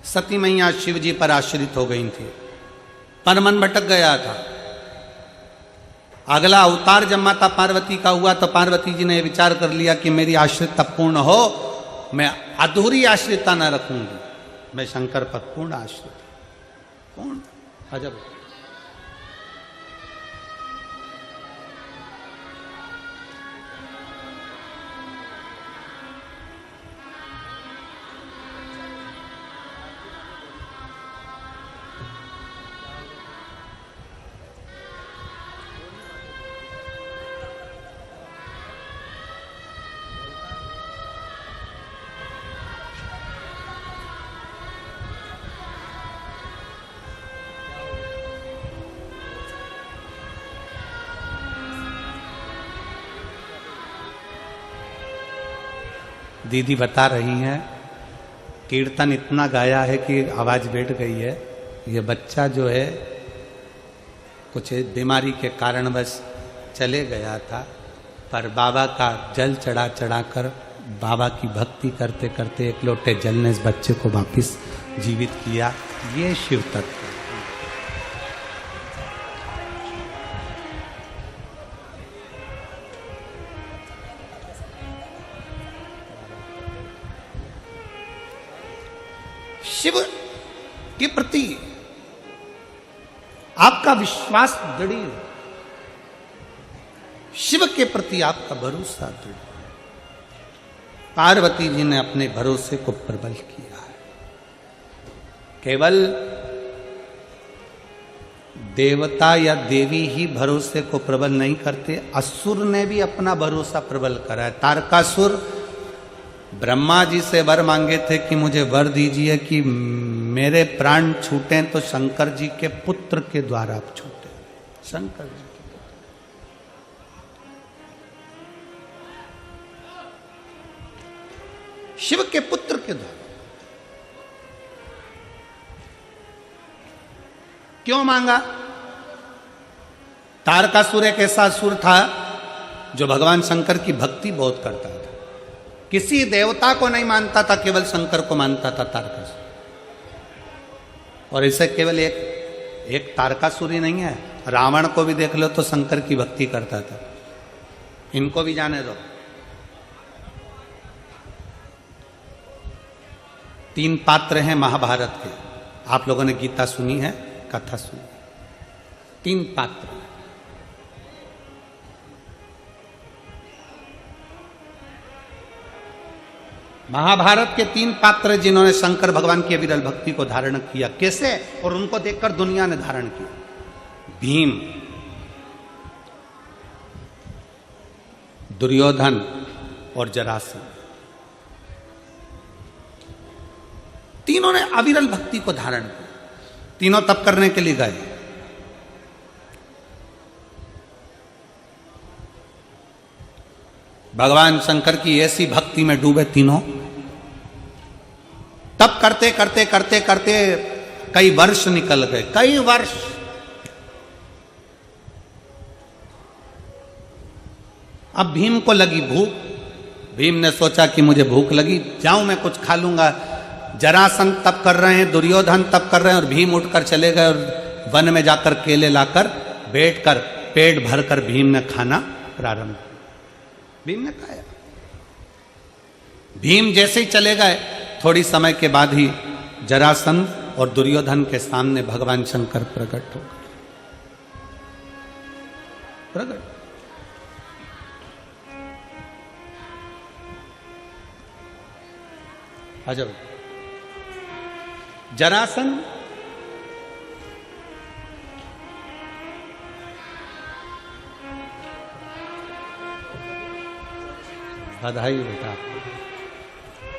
सती मैया शिव जी पर आश्रित हो गई थी, पर मन भटक गया था। अगला अवतार जब माता पार्वती का हुआ तो पार्वती जी ने विचार कर लिया कि मेरी आश्रितता पूर्ण हो, मैं अधूरी आश्रितता न रखूंगी, मैं शंकर पर पूर्ण आश्रित, पूर्ण। अजब। दीदी बता रही हैं कीर्तन इतना गाया है कि आवाज बैठ गई है। ये बच्चा जो है कुछ बीमारी के कारणवश चले गया था, पर बाबा का जल चढ़ा चढ़ा कर बाबा की भक्ति करते करते एक लोटे जल ने इस बच्चे को वापिस जीवित किया। ये शिव तत्व। शिव के प्रति आपका विश्वास दृढ़, शिव के प्रति आपका भरोसा दृढ़। पार्वती जी ने अपने भरोसे को प्रबल किया है। केवल देवता या देवी ही भरोसे को प्रबल नहीं करते, असुर ने भी अपना भरोसा प्रबल करा है। तारकासुर ब्रह्मा जी से वर मांगे थे कि मुझे वर दीजिए कि मेरे प्राण छूटे तो शंकर जी के पुत्र के द्वारा छूटे। शंकर जी के पुत्र, शिव के पुत्र के द्वारा। क्यों मांगा? तारकासुर एक ऐसा असुर था जो भगवान शंकर की भक्ति बहुत करता था, किसी देवता को नहीं मानता था, केवल शंकर को मानता था तारकासुर। और इसे केवल एक तारकासुर ही नहीं है, रावण को भी देख लो तो शंकर की भक्ति करता था। इनको भी जाने दो। 3 पात्र हैं महाभारत के। आप लोगों ने गीता सुनी है, कथा सुनी है। 3 पात्र। महाभारत के 3 पात्र जिन्होंने शंकर भगवान की अविरल भक्ति को धारण किया। कैसे? और उनको देखकर दुनिया ने धारण किया। भीम, दुर्योधन और जरासंध। तीनों ने अविरल भक्ति को धारण किया। तीनों तप करने के लिए गए। भगवान शंकर की ऐसी भक्ति में डूबे तीनों। तप करते करते करते करते कई वर्ष निकल गए, कई वर्ष। अब भीम को लगी भूख। भीम ने सोचा कि मुझे भूख लगी, जाऊं मैं कुछ खा लूंगा। जरासंध तप कर रहे हैं, दुर्योधन तप कर रहे हैं, और भीम उठकर चले गए और वन में जाकर केले लाकर बैठकर पेट भरकर भीम ने खाना प्रारंभ किया। भीम ने खाया। भीम जैसे ही चले गए, थोड़ी समय के बाद ही जरासंध और दुर्योधन के सामने भगवान शंकर प्रकट हो गए। प्रकट। अजब। जरासंध बधाई बेटा।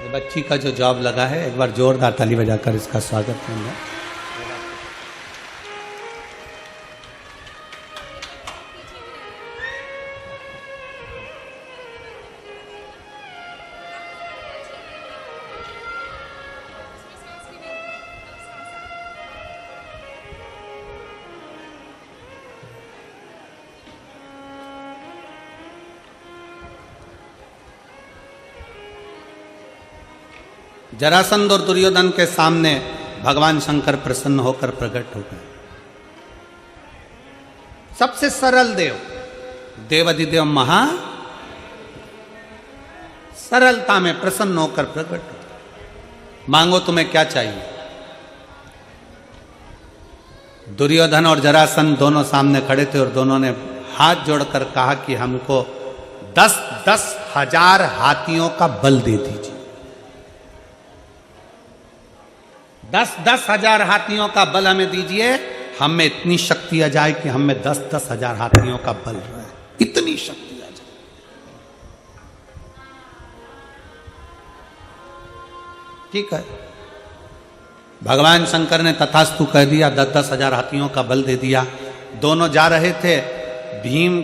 ये बच्ची का जो जॉब लगा है, एक बार जोरदार ताली बजाकर इसका स्वागत करूंगा। जरासंध और दुर्योधन के सामने भगवान शंकर प्रसन्न होकर प्रकट हो गए। सबसे सरल देव, देवाधिदेव महा सरलता में प्रसन्न होकर प्रकट हो। मांगो तुम्हें क्या चाहिए। दुर्योधन और जरासंध दोनों सामने खड़े थे और दोनों ने हाथ जोड़कर कहा कि हमको 10-10 हजार हाथियों का बल दे दीजिए। 10-10 हजार हाथियों का बल हमें दीजिए, हम में इतनी शक्ति आ जाए कि हम में 10-10 हजार हाथियों का बल रहे, इतनी शक्ति आ जाए। ठीक है, भगवान शंकर ने तथास्तु कह दिया, 10-10 हजार हाथियों का बल दे दिया। दोनों जा रहे थे, भीम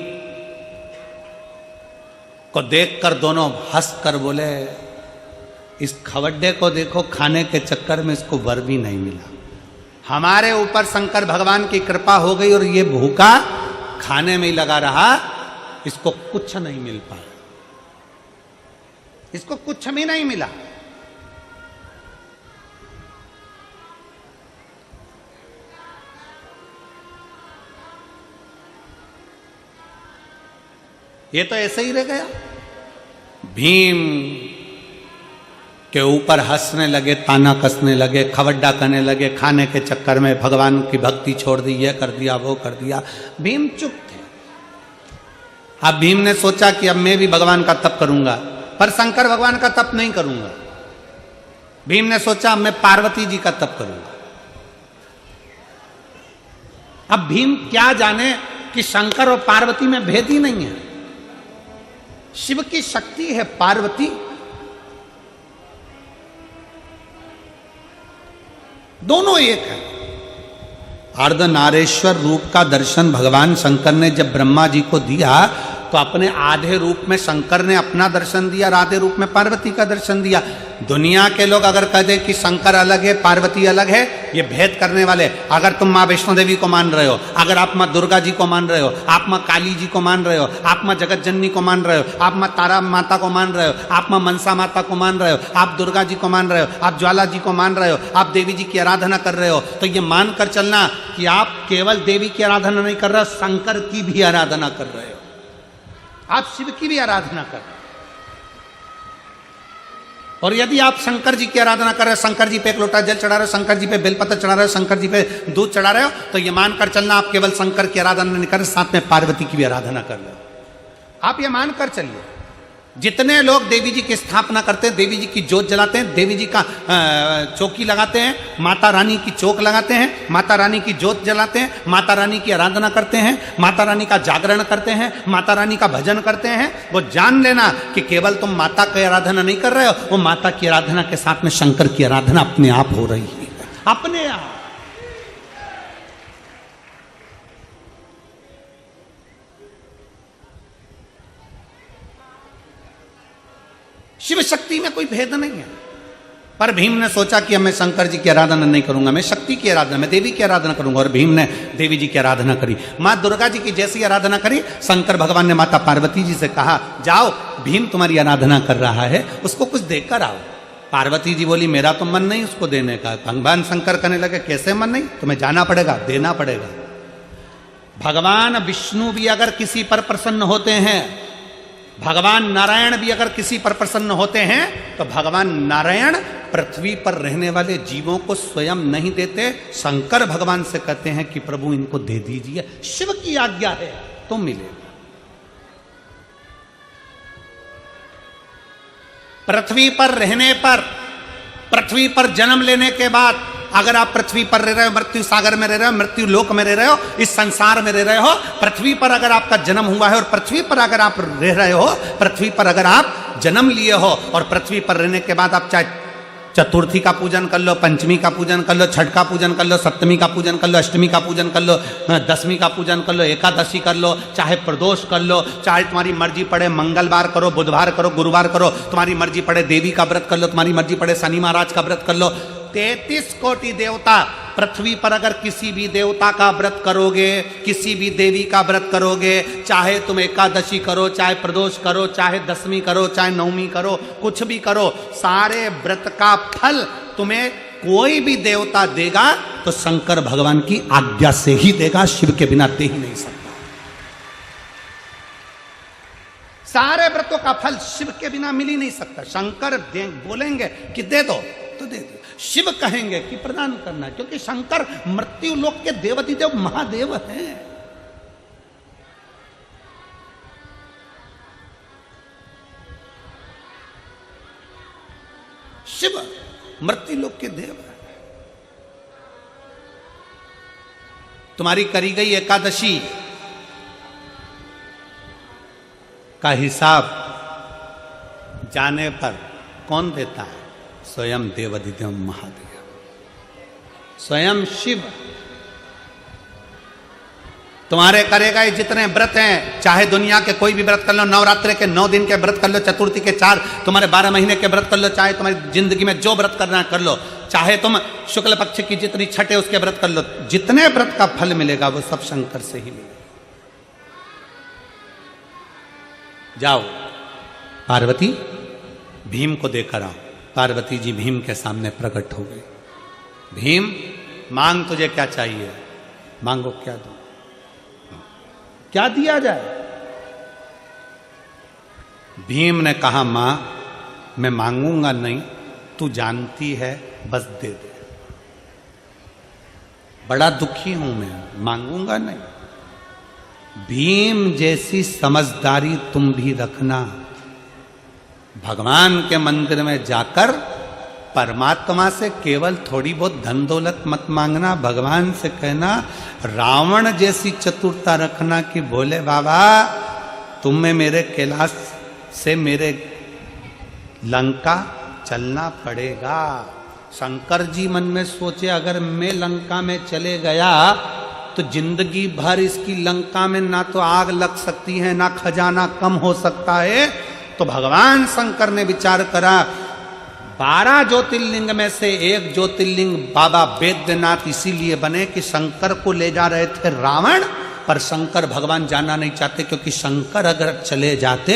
को देखकर दोनों हंसकर बोले, इस खवड्डे को देखो, खाने के चक्कर में इसको वर भी नहीं मिला। हमारे ऊपर शंकर भगवान की कृपा हो गई और ये भूखा खाने में ही लगा रहा, इसको कुछ नहीं मिल पाया, इसको कुछ भी नहीं मिला। ये तो ऐसे ही रह गया। भीम के ऊपर हंसने लगे, ताना कसने लगे, खवड्डा करने लगे, खाने के चक्कर में भगवान की भक्ति छोड़ दी, ये कर दिया वो कर दिया। भीम चुप थे। अब भीम ने सोचा कि अब मैं भी भगवान का तप करूंगा, पर शंकर भगवान का तप नहीं करूंगा। भीम ने सोचा अब मैं पार्वती जी का तप करूंगा। अब भीम क्या जाने कि शंकर और पार्वती में भेद ही नहीं है। शिव की शक्ति है पार्वती, दोनों एक है। अर्धनारेश्वर रूप का दर्शन भगवान शंकर ने जब ब्रह्मा जी को दिया, तो अपने आधे रूप में शंकर ने अपना दर्शन दिया और आधे रूप में पार्वती का दर्शन दिया। दुनिया के लोग अगर कह दे कि शंकर अलग है पार्वती अलग है, ये भेद करने वाले, अगर तुम माँ वैष्णो देवी को मान रहे हो, अगर आप माँ दुर्गा जी को मान रहे हो, आप माँ काली जी को मान रहे हो, आप माँ जगत जननी को मान रहे हो, आप माँ तारा माता को मान रहे हो, आप माँ मनसा माता को मान रहे हो, आप दुर्गा जी को मान रहे हो, आप ज्वाला जी को मान रहे हो, आप देवी जी की आराधना कर रहे हो, तो ये मान कर चलना कि आप केवल देवी की आराधना नहीं कर रहे हो, शंकर की भी आराधना कर रहे हो, आप शिव की भी आराधना कर रहे हो। और यदि आप शंकर जी की आराधना कर रहे हो, शंकर जी पे एक लोटा जल चढ़ा रहे हो, शंकर जी पे बेलपत्र चढ़ा रहे हो, शंकर जी पे दूध चढ़ा रहे हो, तो ये मानकर चलना आप केवल शंकर की आराधना नहीं कर रहे, साथ में पार्वती की भी आराधना कर रहे हो। आप ये मानकर चलिए। जितने लोग देवी जी की स्थापना करते हैं, देवी जी की जोत जलाते हैं, देवी जी का चौकी लगाते हैं, माता रानी की चौक लगाते हैं, माता रानी की जोत जलाते हैं, माता रानी की आराधना करते हैं, माता रानी का जागरण करते हैं, माता रानी का भजन करते हैं, वो जान लेना कि केवल तुम माता की आराधना नहीं कर रहे हो, वो माता की आराधना के साथ में शंकर की आराधना अपने आप हो रही है, अपने आप। शिव शक्ति में कोई भेद नहीं है। पर भीम ने सोचा कि अब मैं शंकर जी की आराधना नहीं करूंगा, मैं शक्ति की आराधना, मैं देवी की आराधना करूंगा। और भीम ने देवी जी की आराधना करी, माँ दुर्गा जी की जैसी आराधना करी। शंकर भगवान ने माता पार्वती जी से कहा, जाओ भीम तुम्हारी आराधना कर रहा है, उसको कुछ देकर आओ। पार्वती जी बोली, मेरा तो मन नहीं उसको देने का। भगवान शंकर कहने लगे, कैसे मन नहीं, तुम्हें जाना पड़ेगा, देना पड़ेगा। भगवान विष्णु भी अगर किसी पर प्रसन्न होते हैं, भगवान नारायण भी अगर किसी पर प्रसन्न होते हैं, तो भगवान नारायण पृथ्वी पर रहने वाले जीवों को स्वयं नहीं देते, शंकर भगवान से कहते हैं कि प्रभु इनको दे दीजिए, शिव की आज्ञा है तो मिलेगा। पृथ्वी पर रहने पर, पृथ्वी पर जन्म लेने के बाद, अगर आप पृथ्वी पर रह रहे हो, मृत्यु सागर में रह रहे हो, मृत्यु लोक में रह रहे हो, इस संसार में रह रहे हो, पृथ्वी पर अगर आपका जन्म हुआ है और पृथ्वी पर अगर आप रह रहे हो, पृथ्वी पर अगर आप जन्म लिए हो और पृथ्वी पर रहने के बाद आप चाहे चतुर्थी का पूजन कर लो, पंचमी का पूजन कर लो, छठ का पूजन कर लो, सप्तमी का पूजन कर लो, अष्टमी का पूजन कर लो, दसवीं का पूजन कर लो, एकादशी कर लो, चाहे प्रदोष कर लो, चाहे तुम्हारी मर्जी पड़े मंगलवार करो, बुधवार करो, गुरुवार करो, तुम्हारी मर्जी पड़े देवी का व्रत कर लो, तुम्हारी मर्जी पड़े शनि महाराज का व्रत कर लो, 33 कोटि देवता, पृथ्वी पर अगर किसी भी देवता का व्रत करोगे, किसी भी देवी का व्रत करोगे, चाहे तुम एकादशी करो, चाहे प्रदोष करो, चाहे दशमी करो, चाहे नवमी करो, कुछ भी करो, सारे व्रत का फल तुम्हें कोई भी देवता देगा तो शंकर भगवान की आज्ञा से ही देगा, शिव के बिना दे ही नहीं सकता। सारे व्रतों का फल शिव के बिना मिल ही नहीं सकता। शंकर बोलेंगे कि दे दो तो दे दो, शिव कहेंगे कि प्रदान करना, क्योंकि शंकर मृत्यु लोक के देवाधिदेव महादेव हैं। शिव मृत्यु लोक के देव है। तुम्हारी करी गई एकादशी का हिसाब जाने पर कौन देता है? स्वयं देवाधिदेव महादेव, स्वयं शिव। तुम्हारे करेगा ये जितने व्रत हैं, चाहे दुनिया के कोई भी व्रत कर लो, नवरात्रि के 9 दिन के व्रत कर लो, चतुर्थी के 4, तुम्हारे 12 महीने के व्रत कर लो, चाहे तुम्हारी जिंदगी में जो व्रत करना कर लो, चाहे तुम शुक्ल पक्ष की जितनी छठ है उसके व्रत कर लो, जितने व्रत का फल मिलेगा वो सब शंकर से ही मिलेगा। जाओ पार्वती, भीम को देकर आओ। पार्वती जी भीम के सामने प्रकट हो गई। भीम, मांग तुझे क्या चाहिए? मांगो, क्या दो, क्या दिया जाए? भीम ने कहा, मां मैं मांगूंगा नहीं, तू जानती है, बस दे दे। बड़ा दुखी हूं मैं, मांगूंगा नहीं। भीम जैसी समझदारी तुम भी रखना। भगवान के मंदिर में जाकर परमात्मा से केवल थोड़ी बहुत धन दौलत मत मांगना, भगवान से कहना रावण जैसी चतुरता रखना कि बोले बाबा तुम्हें मेरे कैलाश से मेरे लंका चलना पड़ेगा। शंकर जी मन में सोचे अगर मैं लंका में चले गया तो जिंदगी भर इसकी लंका में ना तो आग लग सकती है, ना खजाना कम हो सकता है। तो भगवान शंकर ने विचार करा, 12 ज्योतिर्लिंग में से एक ज्योतिर्लिंग बाबा वैद्यनाथ इसीलिए बने कि शंकर को ले जा रहे थे रावण, पर शंकर भगवान जाना नहीं चाहते, क्योंकि शंकर अगर चले जाते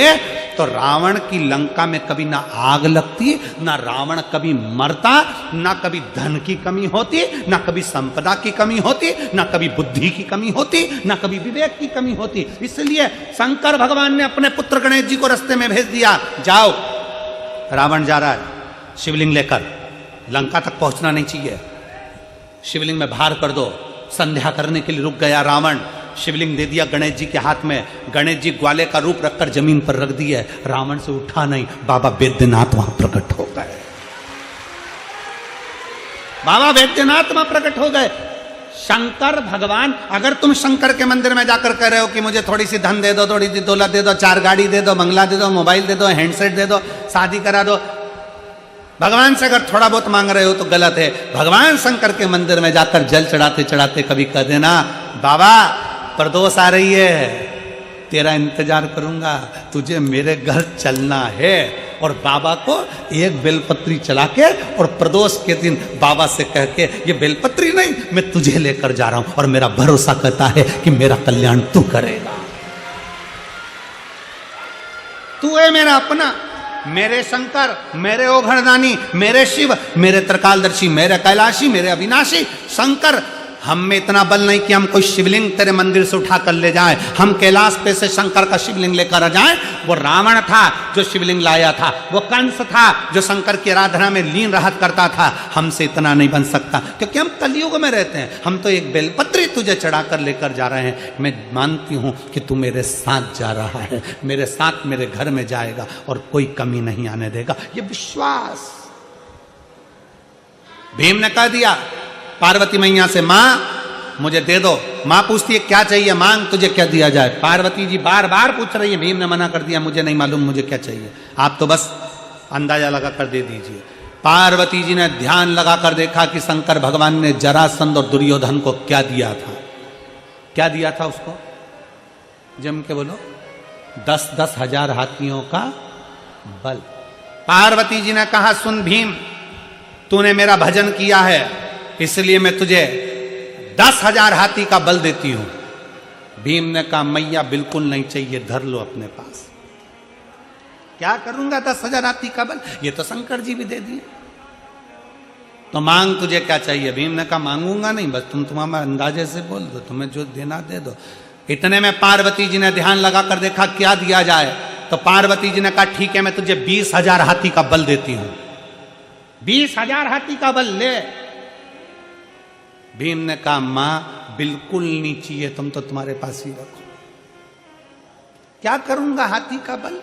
तो रावण की लंका में कभी ना आग लगती, ना रावण कभी मरता, ना कभी धन की कमी होती, ना कभी संपदा की कमी होती, ना कभी बुद्धि की कमी होती, ना कभी विवेक की कमी होती। इसलिए शंकर भगवान ने अपने पुत्र गणेश जी को रास्ते में भेज दिया, जाओ रावण जा रहा है शिवलिंग लेकर, लंका तक पहुंचना नहीं चाहिए, शिवलिंग में भार कर दो। संध्या करने के लिए रुक गया रावण, शिवलिंग दे दिया गणेश जी के हाथ में, गणेश जी ग्वाले का रूप रखकर जमीन पर रख दिए, रावण से उठा नहीं, बाबा वैद्यनाथ वहां प्रकट हो गए। बाबा वैद्यनाथ वहां प्रकट हो गए। शंकर भगवान, अगर तुम शंकर के मंदिर में जाकर कह रहे हो कि मुझे थोड़ी सी धन दे दो, थोड़ी सी दौलत दे दो, 4 गाड़ी दे दो, बंगला दे दो, मोबाइल दे दो, हैंडसेट दे दो, शादी करा दो, भगवान से अगर थोड़ा बहुत मांग रहे हो तो गलत है। भगवान शंकर के मंदिर में जाकर जल चढ़ाते चढ़ाते कभी कह देना, बाबा प्रदोष आ रही है, तेरा इंतजार करूंगा, तुझे मेरे घर चलना है। और बाबा को एक बेलपत्री चला के और प्रदोष के दिन बाबा से कह के, ये बेलपत्री नहीं, मैं तुझे लेकर जा रहा हूं और मेरा भरोसा कहता है कि मेरा कल्याण तू करेगा, तू है मेरा अपना, मेरे शंकर, मेरे ओघड़दानी, मेरे शिव, मेरे त्रिकालदर्शी, मेरे कैलाशी, मेरे अविनाशी शंकर। हम में इतना बल नहीं कि हम कोई शिवलिंग तेरे मंदिर से उठा कर ले जाए, हम कैलाश पे से शंकर का शिवलिंग लेकर आ जाए। वो रावण था जो शिवलिंग लाया था, वो कंस था जो शंकर की आराधना में लीन रहत करता था। हमसे इतना नहीं बन सकता, क्योंकि हम कलयुग में रहते हैं। हम तो एक बेलपत्री तुझे चढ़ा कर लेकर जा रहे हैं। मैं मानती हूं कि तू मेरे साथ जा रहा है, मेरे साथ मेरे घर में जाएगा और कोई कमी नहीं आने देगा, ये विश्वास। भीम ने कह दिया पार्वती मैया से, मां मुझे दे दो। मां पूछती है क्या चाहिए, मांग, तुझे क्या दिया जाए। पार्वती जी बार बार पूछ रही है, भीम ने मना कर दिया, मुझे नहीं मालूम मुझे क्या चाहिए, आप तो बस अंदाजा लगा कर दे दीजिए। पार्वती जी ने ध्यान लगाकर देखा कि शंकर भगवान ने जरासंध और दुर्योधन को क्या दिया था। क्या दिया था उसको, जम के बोलो, 10-10 हजार हाथियों का बल। पार्वती जी ने कहा, सुन भीम, तूने मेरा भजन किया है, इसलिए मैं तुझे 10,000 हाथी का बल देती हूं। भीम ने कहा मैया बिल्कुल नहीं चाहिए, धर लो अपने पास। क्या करूंगा 10,000 हाथी का बल, ये तो शंकर जी भी दे दिए, तो मांग तुझे क्या चाहिए। भीम ने कहा मांगूंगा नहीं, बस तुम तुम्हारा अंदाजे से बोल दो, तुम्हें जो देना दे दो। इतने में पार्वती जी ने ध्यान लगाकर देखा क्या दिया जाए, तो पार्वती जी ने कहा ठीक है मैं तुझे 20,000 हाथी का बल देती हूं। 20,000 हाथी का बल ले। भीम ने कहा मां बिल्कुल नहीं चाहिए, तुम तो तुम्हारे पास ही रखो। क्या करूंगा हाथी का बल।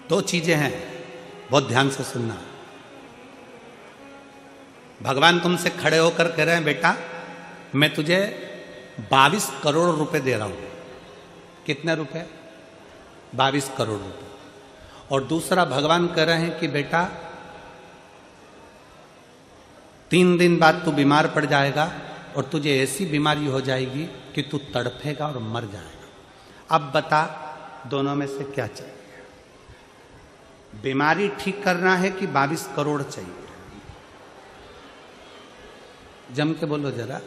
दो चीजें हैं, बहुत ध्यान से सुनना। भगवान तुमसे खड़े होकर कह रहे हैं बेटा मैं तुझे 22 करोड़ रुपए दे रहा हूं। कितने रुपए? 22 करोड़ रुपए। और दूसरा भगवान कह रहे हैं कि बेटा 3 दिन बाद तू बीमार पड़ जाएगा और तुझे ऐसी बीमारी हो जाएगी कि तू तड़फेगा और मर जाएगा। अब बता दोनों में से क्या चाहिए? बीमारी ठीक करना है कि 22 करोड़ चाहिए? जम के बोलो जरा।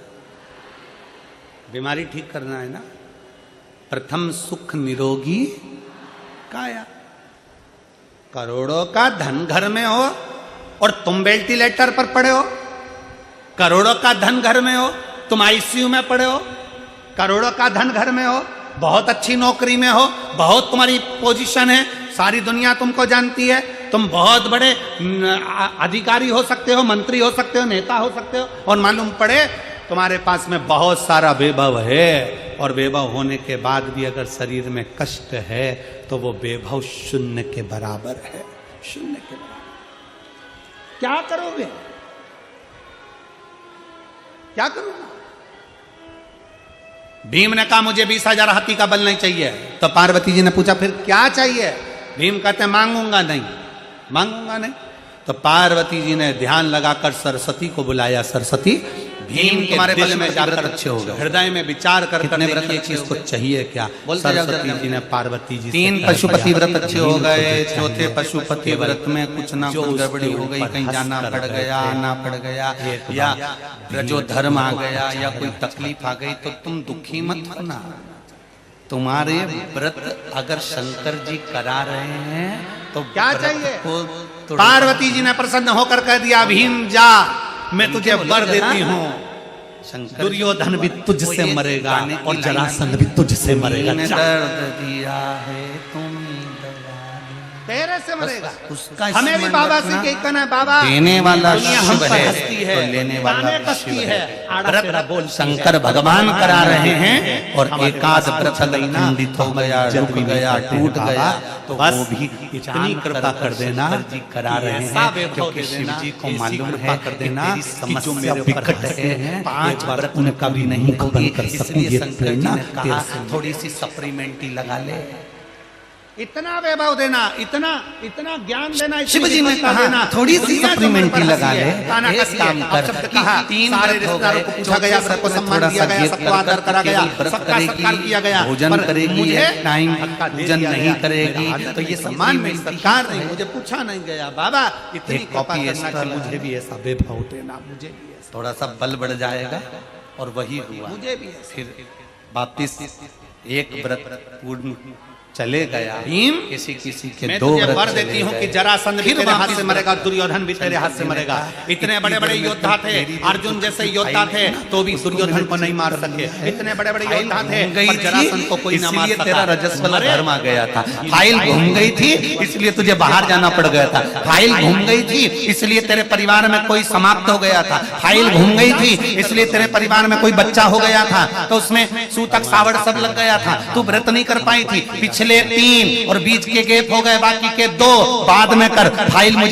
बीमारी ठीक करना है ना। प्रथम सुख निरोगी काया। करोड़ों का धन घर में हो और तुम वेंटिलेटर पर पड़े हो। करोड़ों का धन घर में हो, तुम आईसीयू में पड़े हो। करोड़ों का धन घर में हो, बहुत अच्छी नौकरी में हो, बहुत तुम्हारी पोजीशन है, सारी दुनिया तुमको जानती है, तुम बहुत बड़े अधिकारी हो सकते हो, मंत्री हो सकते हो, नेता हो सकते हो, और मालूम पड़े तुम्हारे पास में बहुत सारा वैभव है, और वैभव होने के बाद भी अगर शरीर में कष्ट है तो वो वैभव शून्य के बराबर है। शून्य के बराबर। क्या करोगे? क्या करूंगा? भीम ने कहा मुझे 20,000 हाथी का बल नहीं चाहिए। तो पार्वती जी ने पूछा फिर क्या चाहिए? भीम कहते मांगूंगा नहीं, मांगूंगा नहीं। तो पार्वती जी ने ध्यान लगाकर सरस्वती को बुलाया। सरस्वती भीम तुम्हारे दिल में जाकर अच्छे हो गए, हृदय में विचार कर ये चीज को चाहिए क्या। सरस्वती जी ने पार्वती जी 3 पशुपति व्रत अच्छे हो गए, चौथे पशुपति व्रत में कुछ ना कुछ गड़बड़ी हो गई, कहीं जाना पड़ गया, आना पड़ गया, या जो धर्म आ गया, या कोई तकलीफ आ गई, तो तुम दुखी मत होना। तुम्हारे व्रत अगर शंकर जी करा रहे हैं तो क्या चाहिए? पार्वती जी ने प्रसन्न होकर कह दिया भीम जा, मैं तुझे वर देती हूँ। दुर्योधन भी तुझसे मरेगा और जरासंध भी तुझसे मरेगा। दर्द दिया है तुम तेरे से मरेगा। उसका हमें भी बाबा से कहना है बाबा देने वाला शिव है है तो लेने वाला शिव है। बोल शंकर भगवान करा रहे हैं और एकाद व्रत खंडित हो गया, डूब गया, टूट गया, तो वो भी इतनी कृपा कर देना जी करा रहे हैं, क्योंकि शिव जी को मालूम है कर देना समस्या विकट है, 5 व्रत उन्हें कभी नहीं खत्म कर सकते। इसलिए शंकर जी ने कहा थोड़ी सी सप्लीमेंट्री लगा ले। इतना वैभव देना, इतना इतना ज्ञान देना, शिव जी ने कहा थोड़ी सी सप्लीमेंट्री लगा ले। एक काम कर, 3 सारे रिश्तेदारों को पूछा गया, सबको सम्मान दिया गया, सबको आदर करा गया, सबका सत्कार किया गया, भोजन करेगी, टाइम भोजन नहीं करेगी, तो ये सम्मान में स्वीकार नहीं। मुझे पूछा नहीं गया बाबा, इतनी कृपा करना कि मुझे भी ऐसा वैभव देना, मुझे भी थोड़ा सा बल बढ़ जाएगा। और वही हुआ, मुझे भी फिर वापिस एक व्रत पूर्ण चले गया। भीम किसी के मैं 2 तुझे व्रत वर देती हूँ कि जरासंध भी तेरे हाथ से मरेगा, दुर्योधन भी तेरे हाथ से मरेगा। इतने बड़े बड़े योद्धा थे, अर्जुन जैसे योद्धा थे तो भी दुर्योधन को नहीं मार सके। इतने बड़े बड़े योद्धा थे पर जरासंध को कोई न मार सका। तेरा रजस्वला धर्म आ गया था, फाइल घूम गई थी इसलिए तुझे बाहर जाना पड़ गया था, फाइल घूम गई थी इसलिए तेरे परिवार में कोई समाप्त हो गया था, फाइल घूम गई थी इसलिए तेरे परिवार में कोई बच्चा हो गया था, तो उसमें सूतक सावड़ सब लग गया था, तू व्रत नहीं कर पाई थी। पिछले 3 और बीच के गैप हो गए, बाकी के 2 बाद में कर। फाइल मुझे